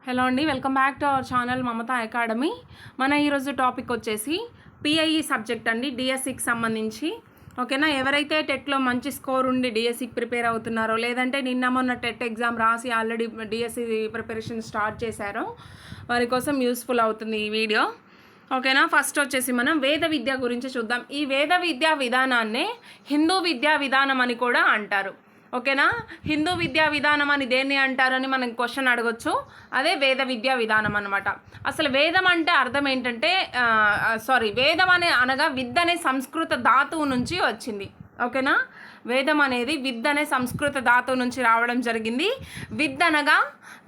Hello అండి, welcome back to our channel Mamata academy. మన ఈరోజు టాపిక్ వచ్చేసి పిఐఈ సబ్జెక్ట్ అండి, డిఎస్సికి సంబంధించి. ఓకేనా, ఎవరైతే టెట్లో మంచి స్కోర్ ఉండి డిఎస్సికి ప్రిపేర్ అవుతున్నారో, లేదంటే నిన్న మొన్న టెట్ ఎగ్జామ్ రాసి ఆల్రెడీ డిఎస్సి ప్రిపరేషన్ స్టార్ట్ చేశారో వారి కోసం యూస్ఫుల్ అవుతుంది ఈ వీడియో. ఓకేనా, ఫస్ట్ వచ్చేసి మనం వేద విద్య గురించి చూద్దాం. ఈ వేద విద్యా విధానాన్నే హిందూ విద్యా విధానం అని కూడా అంటారు. ఓకేనా, హిందూ విద్యా విధానం అని దేన్ని అంటారని మనం క్వశ్చన్ అడగొచ్చు. అదే వేద విద్యా విధానం అనమాట. అసలు వేదం అంటే అర్థం ఏంటంటే వేదం అనగా విద్ అనే సంస్కృత ధాతువు నుంచి వచ్చింది. ఓకేనా, వేదం అనేది విద్ అనే సంస్కృత ధాతువు నుంచి రావడం జరిగింది. విద్ అనగా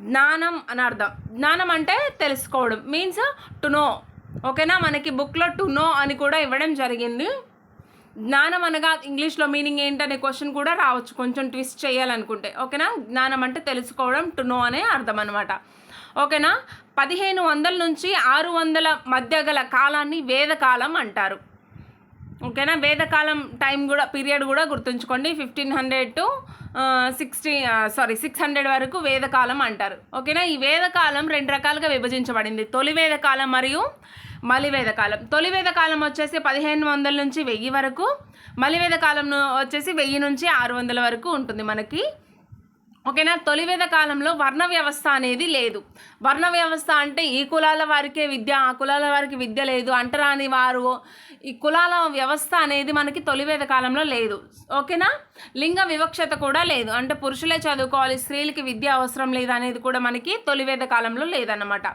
జ్ఞానం అని అర్థం. జ్ఞానం అంటే తెలుసుకోవడం, మీన్స్ టు నో. ఓకేనా, మనకి బుక్లో టు నో అని కూడా ఇవ్వడం జరిగింది. జ్ఞానం అనగా ఇంగ్లీష్లో మీనింగ్ ఏంటనే క్వశ్చన్ కూడా రావచ్చు, కొంచెం ట్విస్ట్ చేయాలనుకుంటే. ఓకేనా, జ్ఞానం అంటే తెలుసుకోవడం, టు నో అనే అర్థం అనమాట. ఓకేనా, 1500 నుంచి 600 మధ్య గల కాలాన్ని వేదకాలం అంటారు. ఓకేనా, వేదకాలం టైం కూడా పీరియడ్ కూడా గుర్తుంచుకోండి. 1500 to 600 వరకు వేదకాలం అంటారు. ఓకేనా, ఈ వేదకాలం 2 రకాలుగా విభజించబడింది, తొలి వేదకాలం మరియు మలివేదకాలం. తొలి వేదకాలం వచ్చేసి 1500 నుంచి 1000 వరకు, మలివేదకాలం వచ్చేసి 1000 నుంచి 600 వరకు ఉంటుంది మనకి. ఓకేనా, తొలి వేద కాలంలో వర్ణ వ్యవస్థ అనేది లేదు. వర్ణ వ్యవస్థ అంటే ఈ కులాల వారికే విద్య, ఆ కులాల వారికి విద్య లేదు అంటరాని వారు, ఈ కులాల వ్యవస్థ అనేది మనకి తొలి వేద కాలంలో లేదు. ఓకేనా, లింగ వివక్షత కూడా లేదు, అంటే పురుషులే చదువుకోవాలి, స్త్రీలకి విద్య అవసరం లేదు అనేది కూడా మనకి తొలి వేద కాలంలో లేదన్నమాట.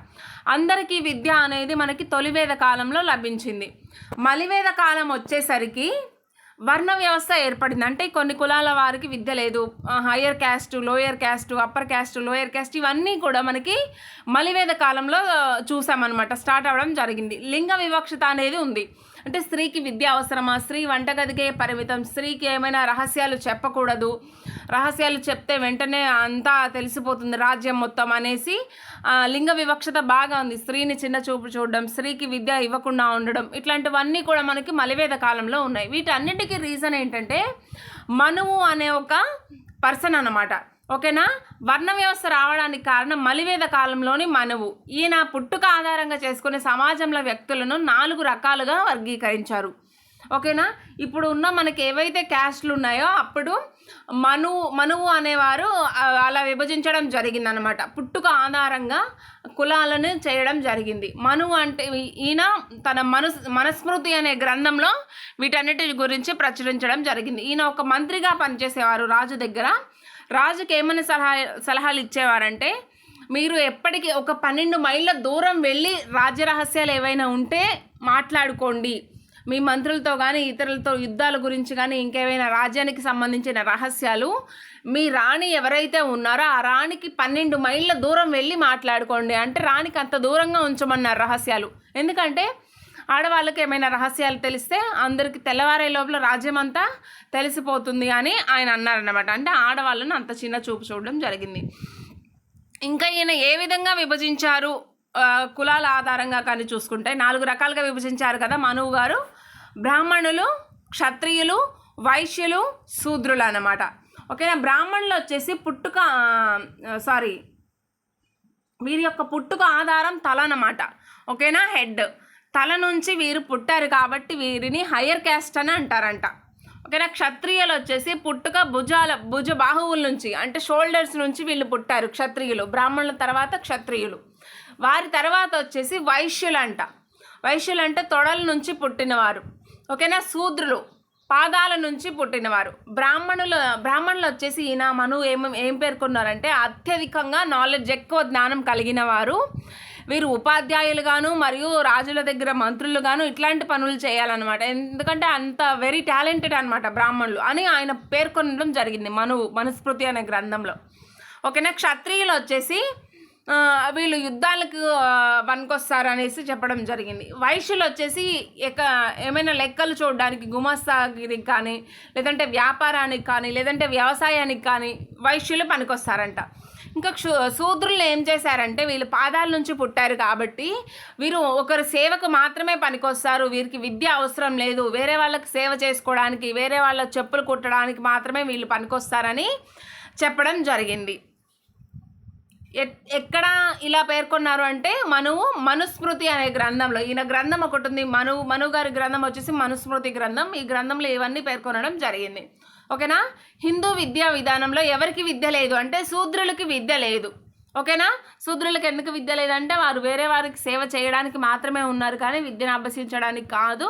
అందరికీ విద్య అనేది మనకి తొలి వేద కాలంలో లభించింది. మలివేద కాలం వచ్చేసరికి వర్ణ వ్యవస్థ ఏర్పడింది. అంటే కొన్ని కులాల వారికి విద్య లేదు, higher caste, lower caste, upper caste, lower caste, ఇవన్నీ కూడా మనకి మలివేద కాలంలో చూసామన్నమాట, స్టార్ట్ అవ్వడం జరిగింది. లింగ వివక్షత అనేది ఉంది, అంటే స్త్రీకి విద్య అవసరమా, స్త్రీ వంటగదికే పరిమితం, స్త్రీకి ఏమైనా రహస్యాలు చెప్పకూడదు, రహస్యాలు చెప్తే వెంటనే అంతా తెలిసిపోతుంది రాజ్యం మొత్తం అనేసి లింగ వివక్షత బాగా ఉంది. స్త్రీని చిన్న చూపు చూడడం, స్త్రీకి విద్య ఇవ్వకుండా ఉండడం, ఇట్లాంటివన్నీ కూడా మనకి మలివేద కాలంలో ఉన్నాయి. వీటన్నిటికీ రీజన్ ఏంటంటే మనువు అనే ఒక పర్సన్ అన్నమాట. ఓకేనా, వర్ణ వ్యవస్థ రావడానికి కారణం మలివేద కాలంలోని మనువు. ఈయన పుట్టుక ఆధారంగా చేసుకునే సమాజంలో వ్యక్తులను 4 రకాలుగా వర్గీకరించారు. ఓకేనా, ఇప్పుడు ఉన్న మనకి ఏవైతే క్యాస్ట్లు ఉన్నాయో అప్పుడు మనువు అనేవారు అలా విభజించడం జరిగిందనమాట. పుట్టుక ఆధారంగా కులాలను చేయడం జరిగింది. మనువు అంటే ఈయన తన మనుస్మృతి అనే గ్రంథంలో వీటన్నిటి గురించి ప్రచురించడం జరిగింది. ఈయన ఒక మంత్రిగా పనిచేసేవారు రాజు దగ్గర. రాజుకి ఏమైనా సలహాలు ఇచ్చేవారంటే, మీరు ఎప్పటికీ ఒక 12 మైళ్ళ దూరం వెళ్ళి రాజ్య రహస్యాలు ఏవైనా ఉంటే మాట్లాడుకోండి, మీ మంత్రులతో కానీ ఇతరులతో యుద్ధాల గురించి కానీ ఇంకేమైనా రాజ్యానికి సంబంధించిన రహస్యాలు మీ రాణి ఎవరైతే ఉన్నారో ఆ రాణికి 12 మైళ్ళ దూరం వెళ్ళి మాట్లాడుకోండి. అంటే రాణికి అంత దూరంగా ఉంచమన్నారు రహస్యాలు. ఎందుకంటే ఆడవాళ్ళకి ఏమైనా రహస్యాలు తెలిస్తే అందరికి తెల్లవారే లోపల రాజ్యం అంతా తెలిసిపోతుంది అని ఆయన అన్నారన్నమాట. అంటే ఆడవాళ్ళను అంత చిన్న చూపు చూడడం జరిగింది. ఇంకా ఈయన ఏ విధంగా విభజించారు కులాల ఆధారంగా కానీ చూసుకుంటే 4 రకాలుగా విభజించారు కదా మనువు గారు. బ్రాహ్మణులు, క్షత్రియులు, వైశ్యులు, శూద్రులు అన్నమాట. ఓకేనా, బ్రాహ్మణులు వచ్చేసి వీరి యొక్క పుట్టుక ఆధారం తల అన్నమాట. ఓకేనా, హెడ్, తల నుంచి వీరు పుట్టారు కాబట్టి వీరిని హయ్యర్ క్యాస్ట్ అని అంటారంట. ఓకేనా, క్షత్రియులు వచ్చేసి పుట్టుక భుజ బాహువుల నుంచి, అంటే షోల్డర్స్ నుంచి వీళ్ళు పుట్టారు క్షత్రియులు. బ్రాహ్మణుల తర్వాత క్షత్రియులు. వారి తర్వాత వచ్చేసి వైశ్యులంట. వైశ్యులంటే తొడల నుంచి పుట్టినవారు. ఓకేనా, శూద్రులు పాదాల నుంచి పుట్టినవారు. బ్రాహ్మణులు వచ్చేసి ఈయన మనువు ఏం పేర్కొన్నారంటే అత్యధికంగా నాలెడ్జ్, ఎక్కువ జ్ఞానం కలిగిన వారు. వీరు ఉపాధ్యాయులుగాను మరియు రాజుల దగ్గర మంత్రులుగాను ఇట్లాంటి పనులు చేయాలన్నమాట. ఎందుకంటే అంత వెరీ టాలెంటెడ్ అనమాట బ్రాహ్మణులు అని ఆయన పేర్కొనడం జరిగింది మనుస్మృతి అనే గ్రంథంలో. ఓకేనా, క్షత్రియులు వచ్చేసి వీళ్ళు యుద్ధాలకు పనికొస్తారు అనేసి చెప్పడం జరిగింది. వైశ్యులు వచ్చేసి ఏమైనా లెక్కలు చూడడానికి, గుమస్తాగిరికి కానీ, లేదంటే వ్యాపారానికి కానీ, లేదంటే వ్యవసాయానికి కానీ వైశ్యులు పనికొస్తారంట. ఇంకా శూద్రులు ఏం చేశారంటే వీళ్ళు పాదాల నుంచి పుట్టారు కాబట్టి వీరు ఒకరి సేవకు మాత్రమే పనికొస్తారు, వీరికి విద్య అవసరం లేదు, వేరే వాళ్ళకి సేవ చేసుకోవడానికి, వేరే వాళ్ళ చెప్పులు కుట్టడానికి మాత్రమే వీళ్ళు పనికొస్తారని చెప్పడం జరిగింది. ఎక్కడ ఇలా పేర్కొన్నారు అంటే మనుస్మృతి అనే గ్రంథంలో, ఈయన గ్రంథం ఒకటి ఉంది, మను గారి గ్రంథం వచ్చేసి మనుస్మృతి గ్రంథం. ఈ గ్రంథంలో ఇవన్నీ పేర్కొనడం జరిగింది. ఓకేనా. హిందూ విద్యా విధానంలో ఎవరికి విద్య లేదు అంటే శూద్రులకి విద్య లేదు. ఓకేనా. శూద్రులకు ఎందుకు విద్య లేదంటే వారు వేరే వారికి సేవ చేయడానికి మాత్రమే ఉన్నారు, కానీ విద్యను అభ్యసించడానికి కాదు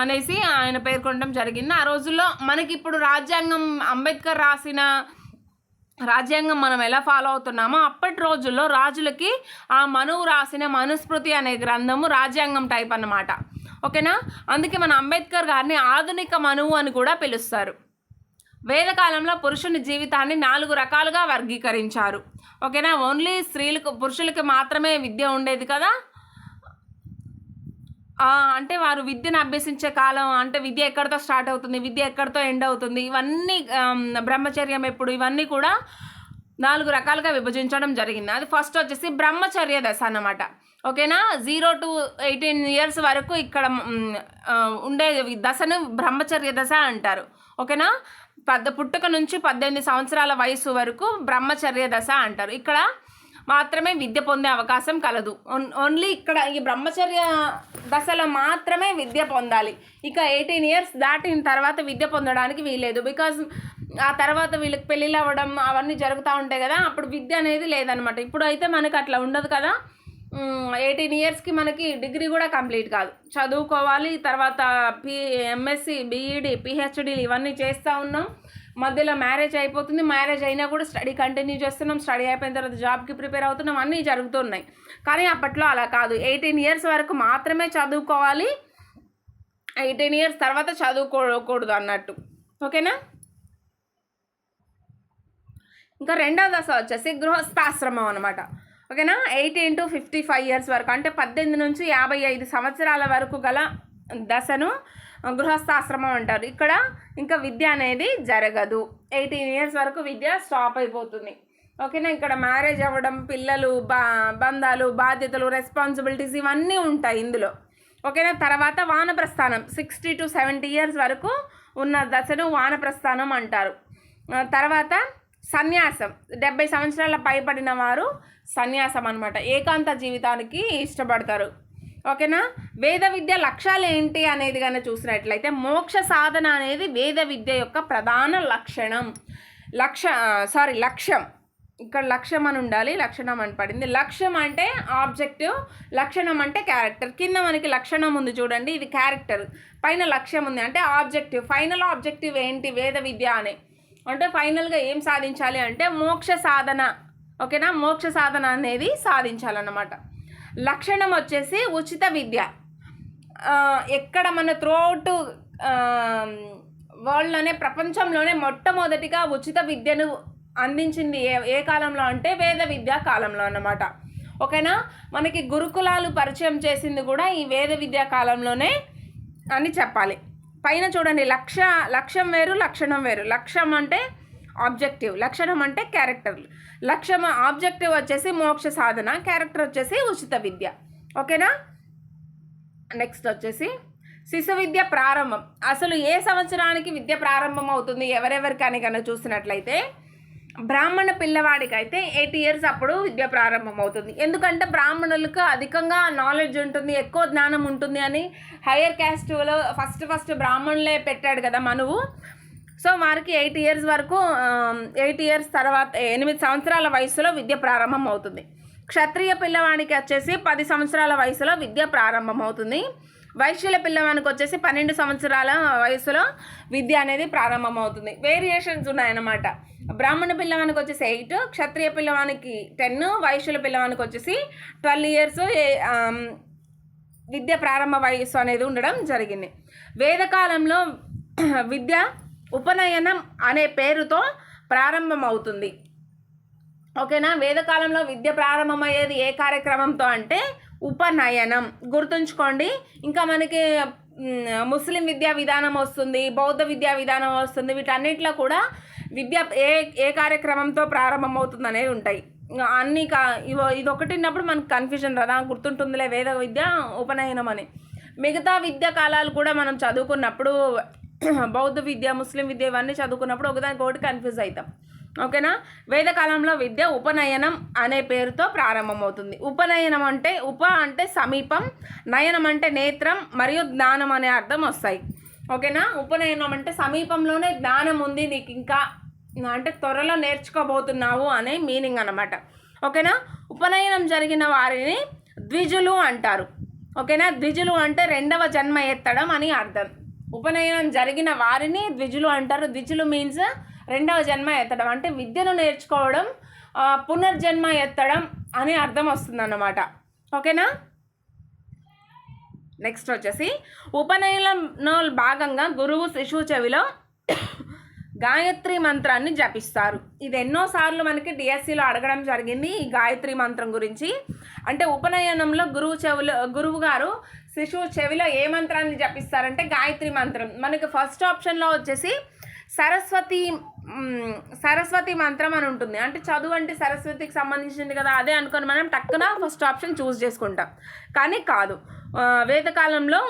అనేసి ఆయన పేర్కొనడం జరిగింది. ఆ రోజుల్లో మనకి ఇప్పుడు రాజ్యాంగం, అంబేద్కర్ రాసిన రాజ్యాంగం మనం ఎలా ఫాలో అవుతున్నామో అప్పటి రోజుల్లో రాజులకి ఆ మనువు రాసిన మనుస్మృతి అనే గ్రంథము రాజ్యాంగం టైప్ అన్నమాట. ఓకేనా. అందుకే మన అంబేద్కర్ గారిని ఆధునిక మనువు అని కూడా పిలుస్తారు. వేదకాలంలో పురుషుని జీవితాన్ని 4 రకాలుగా వర్గీకరించారు. ఓకేనా. ఓన్లీ పురుషులకి మాత్రమే విద్య ఉండేది కదా. అంటే వారు విద్యను అభ్యసించే కాలం అంటే విద్య ఎక్కడితో స్టార్ట్ అవుతుంది, విద్య ఎక్కడితో ఎండ్ అవుతుంది, ఇవన్నీ బ్రహ్మచర్యం ఎప్పుడు, ఇవన్నీ కూడా 4 రకాలుగా విభజించడం జరిగింది. అది ఫస్ట్ వచ్చేసి బ్రహ్మచర్య దశ అన్నమాట. ఓకేనా. 0 to 18 years వరకు ఇక్కడ ఉండే దశను బ్రహ్మచర్య దశ అంటారు. ఓకేనా. పుట్టుక నుంచి 18 సంవత్సరాల వయసు వరకు బ్రహ్మచర్య దశ అంటారు. ఇక్కడ మాత్రమే విద్య పొందే అవకాశం కలదు. ఓన్లీ ఇక్కడ ఈ బ్రహ్మచర్య దశలో మాత్రమే విద్య పొందాలి. ఇక 18 years దాటిన తర్వాత విద్య పొందడానికి వీలేదు. బికాజ్ ఆ తర్వాత వీళ్ళకి పెళ్ళిళ్ళు అవ్వడం అవన్నీ జరుగుతూ ఉంటాయి కదా, అప్పుడు విద్య అనేది లేదనమాట. ఇప్పుడు అయితే మనకు అట్లా ఉండదు కదా. 18 yearsకి మనకి డిగ్రీ కూడా కంప్లీట్ కాదు, చదువుకోవాలి. తర్వాత ఎంఎస్సి, బీఈడి, పిహెచ్డీలు ఇవన్నీ చేస్తూ ఉన్నాం. మధ్యలో మ్యారేజ్ అయిపోతుంది. మ్యారేజ్ అయినా కూడా స్టడీ కంటిన్యూ చేస్తున్నాం. స్టడీ అయిపోయిన తర్వాత జాబ్కి ప్రిపేర్ అవుతున్నాం. అన్నీ జరుగుతున్నాయి. కానీ అప్పట్లో అలా కాదు. 18 years వరకు మాత్రమే చదువుకోవాలి. 18 years తర్వాత చదువుకోకూడదు అన్నట్టు. ఓకేనా. ఇంకా రెండవ దశ వచ్చేసి గృహస్థాశ్రమం అనమాట. ఓకేనా. 18 to 55 years వరకు అంటే 18 నుంచి 55 సంవత్సరాల వరకు గల దశను గృహస్థాశ్రమం అంటారు. ఇక్కడ ఇంకా విద్య అనేది జరగదు. 18 years వరకు విద్య స్టాప్ అయిపోతుంది. ఓకేనా. ఇక్కడ మ్యారేజ్ అవ్వడం, పిల్లలు, బంధాలు, బాధ్యతలు, రెస్పాన్సిబిలిటీస్ ఇవన్నీ ఉంటాయి ఇందులో. ఓకేనా. తర్వాత వానప్రస్థానం 60 to 70 years వరకు ఉన్న దశను వానప్రస్థానం అంటారు. తర్వాత సన్యాసం 70 సంవత్సరాల పైబడిన వారు సన్యాసం అనమాట. ఏకాంత జీవితానికి ఇష్టపడతారు. ఓకేనా. వేద విద్య లక్ష్యాలు ఏంటి అనేది కానీ చూసినట్లయితే మోక్ష సాధన అనేది వేద విద్య యొక్క ప్రధాన లక్షణం. లక్ష్యం. ఇక్కడ లక్ష్యం అని ఉండాలి, లక్షణం అని పడింది. లక్ష్యం అంటే ఆబ్జెక్టివ్, లక్షణం అంటే క్యారెక్టర్. కింద మనకి లక్షణం ఉంది చూడండి, ఇది క్యారెక్టర్. పైన లక్ష్యం ఉంది అంటే ఆబ్జెక్టివ్. ఫైనల్ ఆబ్జెక్టివ్ ఏంటి వేద విద్య అని అంటే ఫైనల్గా ఏం సాధించాలి అంటే మోక్ష సాధన. ఓకేనా. మోక్ష సాధన అనేది సాధించాలన్నమాట. లక్షణం వచ్చేసి ఉచిత విద్య. ఎక్కడ మన త్రూఅవుట్ వరల్డ్లోనే, ప్రపంచంలోనే మొట్టమొదటిగా ఉచిత విద్యను అందించింది ఏ కాలంలో అంటే వేద విద్యా కాలంలో అన్నమాట. ఓకేనా. మనకి గురుకులాలు పరిచయం చేసింది కూడా ఈ వేద విద్యా కాలంలోనే అని చెప్పాలి. పైన చూడండి, లక్ష్యం వేరు, లక్షణం వేరు. లక్ష్యం అంటే ఆబ్జెక్టివ్, లక్షణం అంటే క్యారెక్టర్. లక్ష్యం ఆబ్జెక్టివ్ వచ్చేసి మోక్ష సాధన, క్యారెక్టర్ వచ్చేసి ఉచిత విద్య. ఓకేనా. నెక్స్ట్ వచ్చేసి శిశు విద్య ప్రారంభం. అసలు ఏ సంవత్సరానికి విద్య ప్రారంభం అవుతుంది ఎవరెవరికని కనుక చూసినట్లయితే బ్రాహ్మణ పిల్లవాడికి అయితే 8 years అప్పుడు విద్య ప్రారంభం అవుతుంది. ఎందుకంటే బ్రాహ్మణులకు అధికంగా నాలెడ్జ్ ఉంటుంది, ఎక్కువ జ్ఞానం ఉంటుంది అని హయ్యర్ క్యాస్ట్లో ఫస్ట్ బ్రాహ్మణులే పెట్టాడు కదా మనువు. సో వారికి 8 years వరకు 8 years తర్వాత 8 సంవత్సరాల వయసులో విద్య ప్రారంభం అవుతుంది. క్షత్రియ పిల్లవాడికి వచ్చేసి 10 సంవత్సరాల వయసులో విద్య ప్రారంభం అవుతుంది. వైశ్యుల పిల్లవానికి వచ్చేసి 12 సంవత్సరాల వయసులో విద్య అనేది ప్రారంభం అవుతుంది. వేరియేషన్స్ ఉన్నాయన్నమాట. బ్రాహ్మణ పిల్లవానికి వచ్చేసి 8, క్షత్రియ పిల్లవానికి 10, వైశ్యుల పిల్లవానికి వచ్చేసి 12 years విద్య ప్రారంభ వయస్సు అనేది ఉండడం జరిగింది. వేదకాలంలో విద్య ఉపనయనం అనే పేరుతో ప్రారంభం అవుతుంది. ఓకేనా. వేదకాలంలో విద్య ప్రారంభమయ్యేది ఏ కార్యక్రమంతో అంటే ఉపనయనం. గుర్తుంచుకోండి. ఇంకా మనకి ముస్లిం విద్యా విధానం వస్తుంది, బౌద్ధ విద్యా విధానం వస్తుంది. వీటన్నిటిలో కూడా విద్య ఏ కార్యక్రమంతో ప్రారంభమవుతుంది అనేది ఉంటాయి. అన్నీ ఇది ఒకటి ఉన్నప్పుడు మనకు కన్ఫ్యూజన్ రాదా, గుర్తుంటుందిలే వేద విద్య ఉపనయనం అని. మిగతా విద్యా కాలాలు కూడా మనం చదువుకున్నప్పుడు బౌద్ధ విద్య, ముస్లిం విద్య ఇవన్నీ చదువుకున్నప్పుడు ఒకదానికి ఒకటి కన్ఫ్యూజ్ అవుతాం. ఓకేనా. వేదకాలంలో విద్య ఉపనయనం అనే పేరుతో ప్రారంభమవుతుంది. ఉపనయనం అంటే ఉప అంటే సమీపం, నయనం అంటే నేత్రం మరియు జ్ఞానం అనే అర్థం వస్తాయి. ఓకేనా. ఉపనయనం అంటే సమీపంలోనే జ్ఞానం ఉంది నీకు, ఇంకా అంటే త్వరలో నేర్చుకోబోతున్నావు అనే మీనింగ్ అన్నమాట. ఓకేనా. ఉపనయనం జరిగిన వారిని ద్విజులు అంటారు. ఓకేనా. ద్విజులు అంటే రెండవ జన్మ ఎత్తడం అని అర్థం. ఉపనయనం జరిగిన వారిని ద్విజులు అంటారు. ద్విజులు మీన్స్ రెండవ జన్మ ఎత్తడం, అంటే విద్యను నేర్చుకోవడం, పునర్జన్మ ఎత్తడం అని అర్థం వస్తుంది అన్నమాట. ఓకేనా. నెక్స్ట్ వచ్చేసి ఉపనయనంలో భాగంగా గురువు శిశువు చెవిలో గాయత్రి మంత్రాన్ని జపిస్తారు. ఇది ఎన్నోసార్లు మనకి డిఎస్సిలో అడగడం జరిగింది ఈ గాయత్రి మంత్రం గురించి. అంటే ఉపనయనంలో గురువు గారు శిశువు చెవిలో ఏ మంత్రాన్ని జపిస్తారంటే గాయత్రి మంత్రం. మనకి ఫస్ట్ ఆప్షన్లో వచ్చేసి సరస్వతి మంత్రం అని ఉంటుంది. అంటే చదువు అంటే సరస్వతికి సంబంధించింది కదా, అదే అనుకొని మనం టక్కున ఫస్ట్ ఆప్షన్ చూస్ చేసుకుంటాం. కానీ కాదు. వేదకాలంలో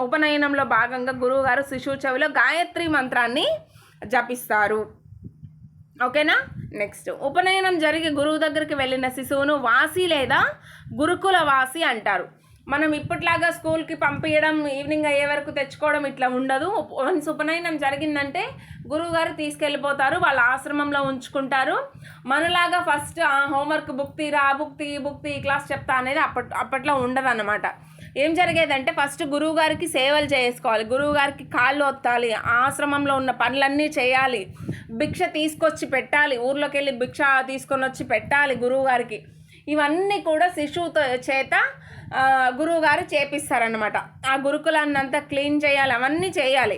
ఉపనయనంలో భాగంగా గురువు గారు శిశువు చెవిలో గాయత్రి మంత్రాన్ని జపిస్తారు. ఓకేనా. నెక్స్ట్ ఉపనయనం జరిగి గురువు దగ్గరికి వెళ్ళిన శిశువును వాసి లేదా గురుకుల వాసి అంటారు. మనం ఇప్పట్లాగా స్కూల్కి పంపించడం, ఈవినింగ్ అయ్యే వరకు తెచ్చుకోవడం ఇట్లా ఉండదు. వన్స్ ఉపనయనం జరిగిందంటే గురువుగారు తీసుకెళ్ళిపోతారు, వాళ్ళ ఆశ్రమంలో ఉంచుకుంటారు. మనలాగా ఫస్ట్ హోంవర్క్ బుక్ తీరా, ఆ బుక్ ఈ క్లాస్ చెప్తా అనేది అప్పట్లో ఉండదు అన్నమాట. ఏం జరిగేదంటే ఫస్ట్ గురువుగారికి సేవలు చేసుకోవాలి, గురువుగారికి కాళ్ళు ఒత్తాలి, ఆశ్రమంలో ఉన్న పనులన్నీ చేయాలి, భిక్ష తీసుకొచ్చి పెట్టాలి, ఊర్లోకి వెళ్ళి భిక్ష తీసుకొని వచ్చి పెట్టాలి గురువుగారికి. ఇవన్నీ కూడా శిశువుతో చేత గురువుగారు చేపిస్తారనమాట. ఆ గురుకులాన్ని అంతా క్లీన్ చేయాలి, అవన్నీ చేయాలి.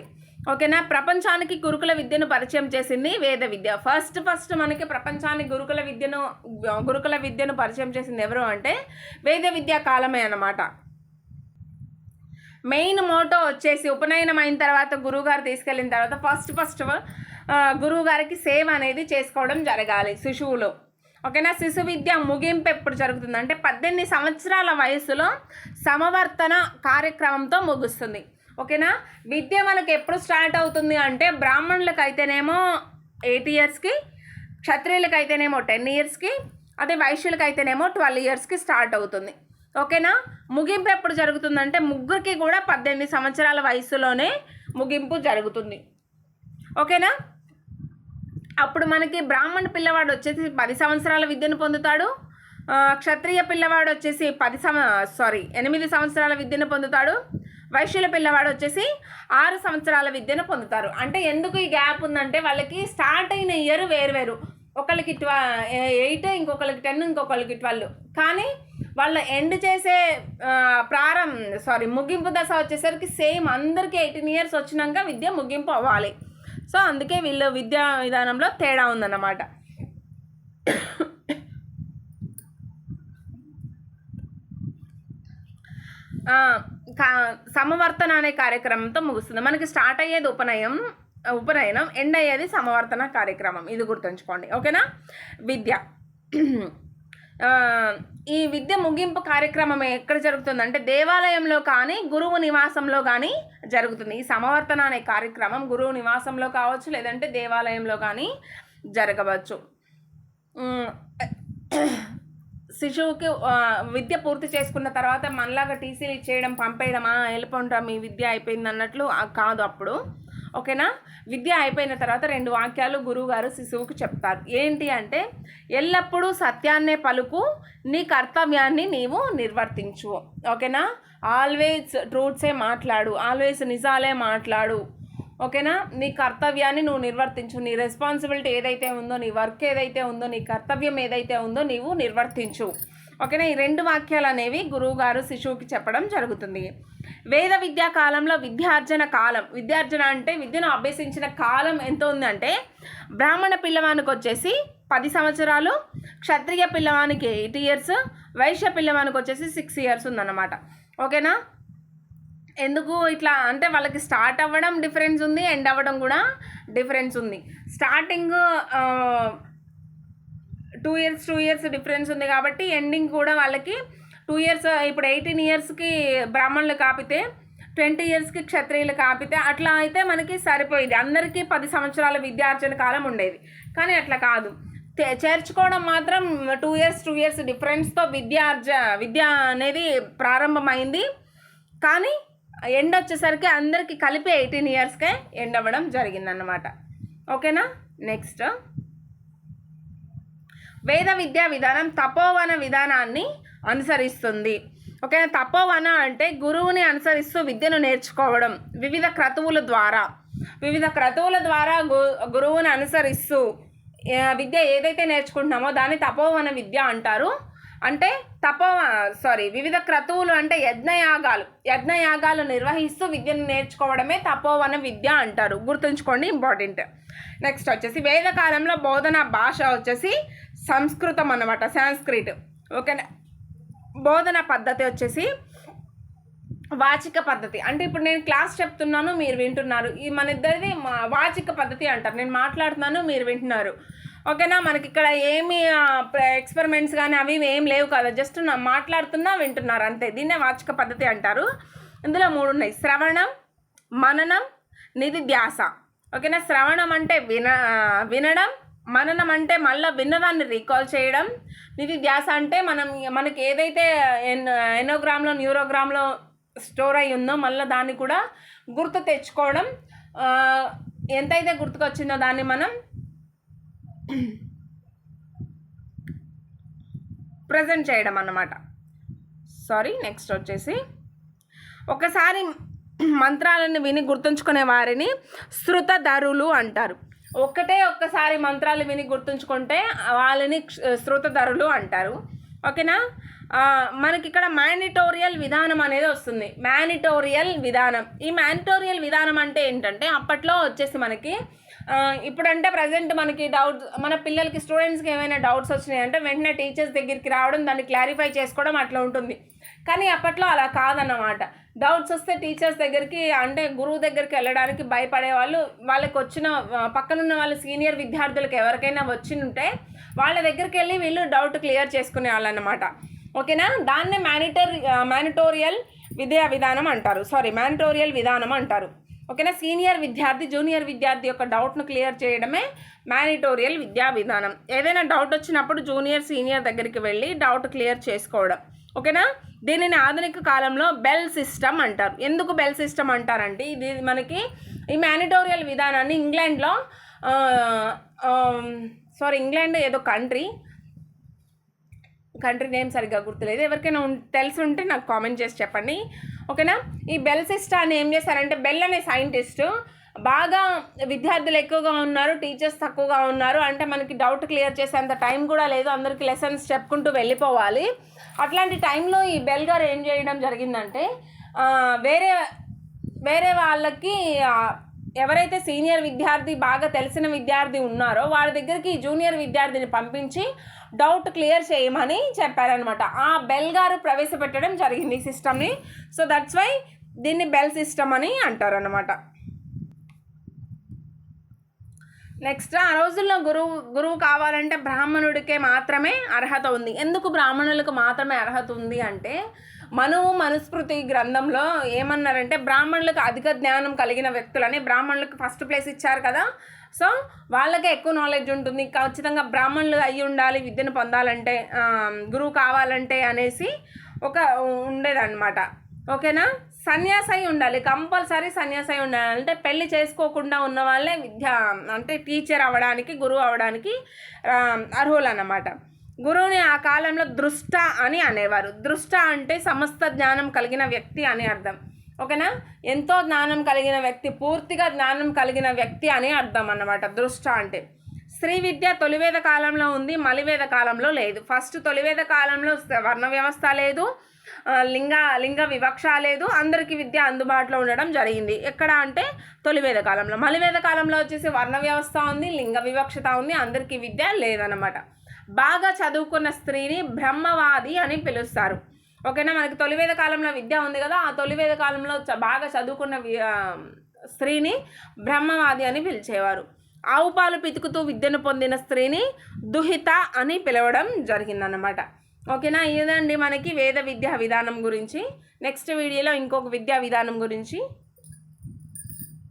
ఓకేనా. ప్రపంచానికి గురుకుల విద్యను పరిచయం చేసింది వేద విద్య. ఫస్ట్ మనకి ప్రపంచానికి గురుకుల విద్యను పరిచయం చేసింది ఎవరు అంటే వేద విద్యా కాలమే అన్నమాట. మెయిన్ మోటో వచ్చేసి ఉపనయనం అయిన తర్వాత గురువుగారు తీసుకెళ్ళిన తర్వాత ఫస్ట్ గురువుగారికి సేవ అనేది చేసుకోవడం జరగాలి శిశువులో. ఓకేనా. శిశు విద్య ముగింపు ఎప్పుడు జరుగుతుంది అంటే 18 సంవత్సరాల వయసులో సమవర్తన కార్యక్రమంతో ముగుస్తుంది. ఓకేనా. విద్య మనకు ఎప్పుడు స్టార్ట్ అవుతుంది అంటే బ్రాహ్మణులకు అయితేనేమో 8 ఇయర్స్కి, క్షత్రియులకు అయితేనేమో 10 ఇయర్స్కి, అదే వైశ్యులకు అయితేనేమో 12 ఇయర్స్కి స్టార్ట్ అవుతుంది. ఓకేనా. ముగింపు ఎప్పుడు జరుగుతుందంటే ముగ్గురికి కూడా 18 సంవత్సరాల వయసులోనే ముగింపు జరుగుతుంది. ఓకేనా. అప్పుడు మనకి బ్రాహ్మణ పిల్లవాడు వచ్చేసి 10 సంవత్సరాల విద్యను పొందుతాడు, క్షత్రియ పిల్లవాడు వచ్చేసి 8 సంవత్సరాల విద్యను పొందుతాడు, వైశ్యుల పిల్లవాడు వచ్చేసి 6 సంవత్సరాల విద్యను పొందుతారు. అంటే ఎందుకు ఈ గ్యాప్ ఉందంటే వాళ్ళకి స్టార్ట్ అయిన ఇయర్ వేరు, ఒకరికి 8, ఇంకొకరికి 10, ఇంకొకరికి 12. కానీ వాళ్ళ ఎండ్ చేసే ముగింపు దశ వచ్చేసరికి సేమ్ అందరికీ 18 ఇయర్స్ వచ్చినాక విద్య ముగింపు అవ్వాలి. సో అందుకే వీళ్ళు విద్యా విధానంలో తేడా ఉందన్నమాట. సమవర్తన అనే కార్యక్రమంతో ముగుస్తుంది. మనకి స్టార్ట్ అయ్యేది ఉపనయనం, ఎండ్ అయ్యేది సమవర్తన కార్యక్రమం. ఇది గుర్తుంచుకోండి. ఓకేనా. విద్య ఈ విద్య ముగింపు కార్యక్రమం ఎక్కడ జరుగుతుందంటే దేవాలయంలో కానీ గురువు నివాసంలో కానీ జరుగుతుంది. ఈ సమవర్తన అనే కార్యక్రమం గురువు నివాసంలో కావచ్చు, లేదంటే దేవాలయంలో కానీ జరగవచ్చు. శిశువుకి విద్య పూర్తి చేసుకున్న తర్వాత మనలాగా టీసీలు ఇచ్చేయడం, పంపేయడమా, వెళ్ళిపోంటాం మీ విద్య అయిపోయింది అన్నట్లు కాదు అప్పుడు. ఓకేనా. విద్య అయిపోయిన తర్వాత 2 వాక్యాలు గురువుగారు శిశువుకి చెప్తారు. ఏంటి అంటే ఎల్లప్పుడూ సత్యాన్నే పలుకు, నీ కర్తవ్యాన్ని నీవు నిర్వర్తించు. ఓకేనా. ఆల్వేస్ ట్రూత్సే మాట్లాడు, ఆల్వేస్ నిజాలే మాట్లాడు. ఓకేనా. నీ కర్తవ్యాన్ని నువ్వు నిర్వర్తించు, నీ రెస్పాన్సిబిలిటీ ఏదైతే ఉందో, నీ వర్క్ ఏదైతే ఉందో, నీ కర్తవ్యం ఏదైతే ఉందో నీవు నిర్వర్తించు. ఓకేనా. ఈ 2 వాక్యాలు అనేవి గురువుగారు శిశువుకి చెప్పడం జరుగుతుంది. వేద విద్యా కాలంలో విద్యార్జన అంటే విద్యను అభ్యసించిన కాలం ఎంత ఉందంటే బ్రాహ్మణ పిల్లవానికి వచ్చేసి 10 సంవత్సరాలు, క్షత్రియ పిల్లవానికి 8 ఇయర్స్, వైశ్య పిల్లవానికి వచ్చేసి 6 ఇయర్స్ ఉందన్నమాట. ఓకేనా. ఎందుకు ఇట్లా అంటే వాళ్ళకి స్టార్ట్ అవ్వడం డిఫరెన్స్ ఉంది, ఎండ్ అవ్వడం కూడా డిఫరెన్స్ ఉంది. స్టార్టింగ్ 2 ఇయర్స్ డిఫరెన్స్ ఉంది కాబట్టి ఎండింగ్ కూడా వాళ్ళకి 2 ఇయర్స్. ఇప్పుడు 18 ఇయర్స్కి బ్రాహ్మణులు కాపితే 20 ఇయర్స్కి క్షత్రియులకు ఆపితే అట్లా అయితే మనకి సరిపోయింది, అందరికీ 10 సంవత్సరాల విద్యార్జన కాలం ఉండేది. కానీ అట్లా కాదు, చేర్చుకోవడం మాత్రం 2 ఇయర్స్ డిఫరెన్స్తో విద్య అనేది ప్రారంభమైంది. కానీ ఎండ్ వచ్చేసరికి అందరికీ కలిపి 18 ఇయర్స్కే ఎండ్ అవ్వడం జరిగిందన్నమాట. ఓకేనా. నెక్స్ట్, వేద విద్యా విధానం తపోవన విధానాన్ని అనుసరిస్తుంది. ఓకేనా. తపోవన అంటే గురువుని అనుసరిస్తూ విద్యను నేర్చుకోవడం. వివిధ క్రతువుల ద్వారా గురువుని అనుసరిస్తూ విద్య ఏదైతే నేర్చుకుంటున్నామో దాన్ని తపోవన విద్య అంటారు. అంటే వివిధ క్రతువులు అంటే యజ్ఞయాగాలు నిర్వహిస్తూ విద్యను నేర్చుకోవడమే తపోవన విద్య అంటారు. గుర్తుంచుకోండి, ఇంపార్టెంట్. నెక్స్ట్ వచ్చేసి వేదకాలంలో బోధన భాష వచ్చేసి సంస్కృతం అన్నమాట, సాంస్క్రిట్. ఓకేనా. బోధన పద్ధతి వచ్చేసి వాచిక పద్ధతి. అంటే ఇప్పుడు నేను క్లాస్ చెప్తున్నాను, మీరు వింటున్నారు. ఈ మన ఇద్దరిది వాచిక పద్ధతి అంటారు. నేను మాట్లాడుతున్నాను, మీరు వింటున్నారు. ఓకేనా. మనకి ఇక్కడ ఏమి ఎక్స్పెరిమెంట్స్ కానీ అవి ఏం లేవు కదా, జస్ట్ మాట్లాడుతున్నా వింటున్నారు అంతే. దీన్నే వాచిక పద్ధతి అంటారు. ఇందులో 3 ఉన్నాయి: శ్రవణం, మననం, నిధిధ్యాస. ఓకేనా. శ్రవణం అంటే వినడం, మననం అంటే మళ్ళీ విన్నదాన్ని రీకాల్ చేయడం, నిధిధ్యాస అంటే మనకి ఏదైతే ఎనోగ్రామ్లో న్యూరోగ్రామ్లో స్టోర్ అయి ఉందో మళ్ళీ దాన్ని కూడా గుర్తు తెచ్చుకోవడం. ఎంతైతే గుర్తుకొచ్చిందో దాన్ని మనం ప్రజెంట్ చేయడం అన్నమాట. నెక్స్ట్ వచ్చేసి ఒకసారి మంత్రాలను విని గుర్తుంచుకునే వారిని శృతధరులు అంటారు. ఒక్కసారి మంత్రాలు విని గుర్తుంచుకుంటే వాళ్ళని శృతధరులు అంటారు. ఓకేనా. మనకి ఇక్కడ మానిటోరియల్ విధానం అనేది వస్తుంది. మానిటోరియల్ విధానం. ఈ మానిటోరియల్ విధానం అంటే ఏంటంటే, అప్పట్లో వచ్చేసి మనకి ఇప్పుడంటే ప్రజెంట్ మనకి డౌట్స్, మన పిల్లలకి స్టూడెంట్స్కి ఏమైనా డౌట్స్ వచ్చినాయంటే వెంటనే టీచర్స్ దగ్గరికి రావడం, దాన్ని క్లారిఫై చేసుకోవడం అట్లా ఉంటుంది. కానీ అప్పట్లో అలా కాదన్నమాట. డౌట్స్ వస్తే టీచర్స్ దగ్గరికి, అంటే గురువు దగ్గరికి వెళ్ళడానికి భయపడే వాళ్ళు, వాళ్ళకి వచ్చిన పక్కనున్న వాళ్ళ సీనియర్ విద్యార్థులకు ఎవరికైనా వచ్చింటే వాళ్ళ దగ్గరికి వెళ్ళి వీళ్ళు డౌట్ క్లియర్ చేసుకునే వాళ్ళు అన్నమాట. ఓకేనా. దాన్నే మానిటోరియల్ విధానం అంటారు. ఓకేనా. సీనియర్ విద్యార్థి జూనియర్ విద్యార్థి యొక్క డౌట్ను క్లియర్ చేయడమే మానిటోరియల్ విద్యా విధానం. ఏదైనా డౌట్ వచ్చినప్పుడు జూనియర్ సీనియర్ దగ్గరికి వెళ్ళి డౌట్ క్లియర్ చేసుకోవడం. ఓకేనా. దీనిని ఆధునిక కాలంలో బెల్ సిస్టమ్ అంటారు. ఎందుకు బెల్ సిస్టమ్ అంటారంటే, ఇది మనకి ఈ మానిటోరియల్ విధానాన్ని ఇంగ్లాండ్ ఏదో కంట్రీ నేమ్ సరిగ్గా గుర్తులేదు, ఎవరికైనా తెలిసి ఉంటే నాకు కామెంట్ చేసి చెప్పండి. ఓకేనా. ఈ బెల్ సిస్టాన్ని ఏం చేశారంటే, బెల్ అనే సైంటిస్టు బాగా విద్యార్థులు ఎక్కువగా ఉన్నారు, టీచర్స్ తక్కువగా ఉన్నారు, అంటే మనకి డౌట్ క్లియర్ చేసేంత టైం కూడా లేదు, అందరికీ లెసన్స్ చెప్పుకుంటూ వెళ్ళిపోవాలి. అట్లాంటి టైంలో ఈ బెల్ గారు ఏం చేయడం జరిగిందంటే, వేరే వాళ్ళకి ఎవరైతే సీనియర్ విద్యార్థి బాగా తెలిసిన విద్యార్థి ఉన్నారో వాళ్ళ దగ్గరికి జూనియర్ విద్యార్థిని పంపించి డౌట్ క్లియర్ చేయమని చెప్పారనమాట. ఆ బెల్ గారు ప్రవేశపెట్టడం జరిగింది ఈ సిస్టమ్ని. సో దట్స్ వై దీన్ని బెల్ సిస్టమ్ అని అంటారు అన్నమాట. నెక్స్ట్, ఆ రోజుల్లో గురువు కావాలంటే బ్రాహ్మణుడికే మాత్రమే అర్హత ఉంది. ఎందుకు బ్రాహ్మణులకు మాత్రమే అర్హత ఉంది అంటే, మనువు మనుస్మృతి గ్రంథంలో ఏమన్నారంటే, బ్రాహ్మణులకు అధిక జ్ఞానం కలిగిన వ్యక్తులని బ్రాహ్మణులకు ఫస్ట్ ప్లేస్ ఇచ్చారు కదా. సో వాళ్ళకే ఎక్కువ నాలెడ్జ్ ఉంటుంది, ఖచ్చితంగా బ్రాహ్మణులు అయ్యి ఉండాలి విద్యను పొందాలంటే, గురువు కావాలంటే అనేసి ఉండేదన్నమాట. ఓకేనా. సన్యాసి అయి ఉండాలి, కంపల్సరీ సన్యాసి అయి ఉండాలి. అంటే పెళ్లి చేసుకోకుండా ఉన్న వాళ్ళే టీచర్ అవ్వడానికి, గురువు అవ్వడానికి అర్హులు అన్నమాట. గురువుని ఆ కాలంలో దృష్ట అని అనేవారు. దృష్ట అంటే సమస్త జ్ఞానం కలిగిన వ్యక్తి అని అర్థం. ఓకేనా. ఎంతో జ్ఞానం కలిగిన వ్యక్తి, పూర్తిగా జ్ఞానం కలిగిన వ్యక్తి అని అర్థం అన్నమాట దృష్ట అంటే. స్త్రీ విద్య తొలివేద కాలంలో ఉంది, మలివేద కాలంలో లేదు. ఫస్ట్ తొలివేద కాలంలో వర్ణ వ్యవస్థ లేదు, లింగ వివక్ష లేదు, అందరికీ విద్య అందుబాటులో ఉండడం జరిగింది. ఎక్కడ అంటే తొలివేద కాలంలో. మలివేద కాలంలో వచ్చేసి వర్ణ వ్యవస్థ ఉంది, లింగ వివక్షత ఉంది, అందరికీ విద్య లేదన్నమాట. బాగా చదువుకున్న స్త్రీని బ్రహ్మవాది అని పిలుస్తారు. ఓకేనా. మనకి తొలివేద కాలంలో విద్య ఉంది కదా, ఆ తొలివేద కాలంలో బాగా చదువుకున్న స్త్రీని బ్రహ్మవాది అని పిలిచేవారు. ఆవు పాలు పితుకుతూ విద్యను పొందిన స్త్రీని దుహిత అని పిలవడం జరిగిందన్నమాట. ఓకేనా, ఇదండి మనకి వేద విద్యా విధానం గురించి. నెక్స్ట్ వీడియోలో ఇంకొక విద్యా విధానం గురించి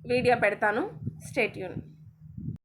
వీడియో పెడతాను. Stay tune.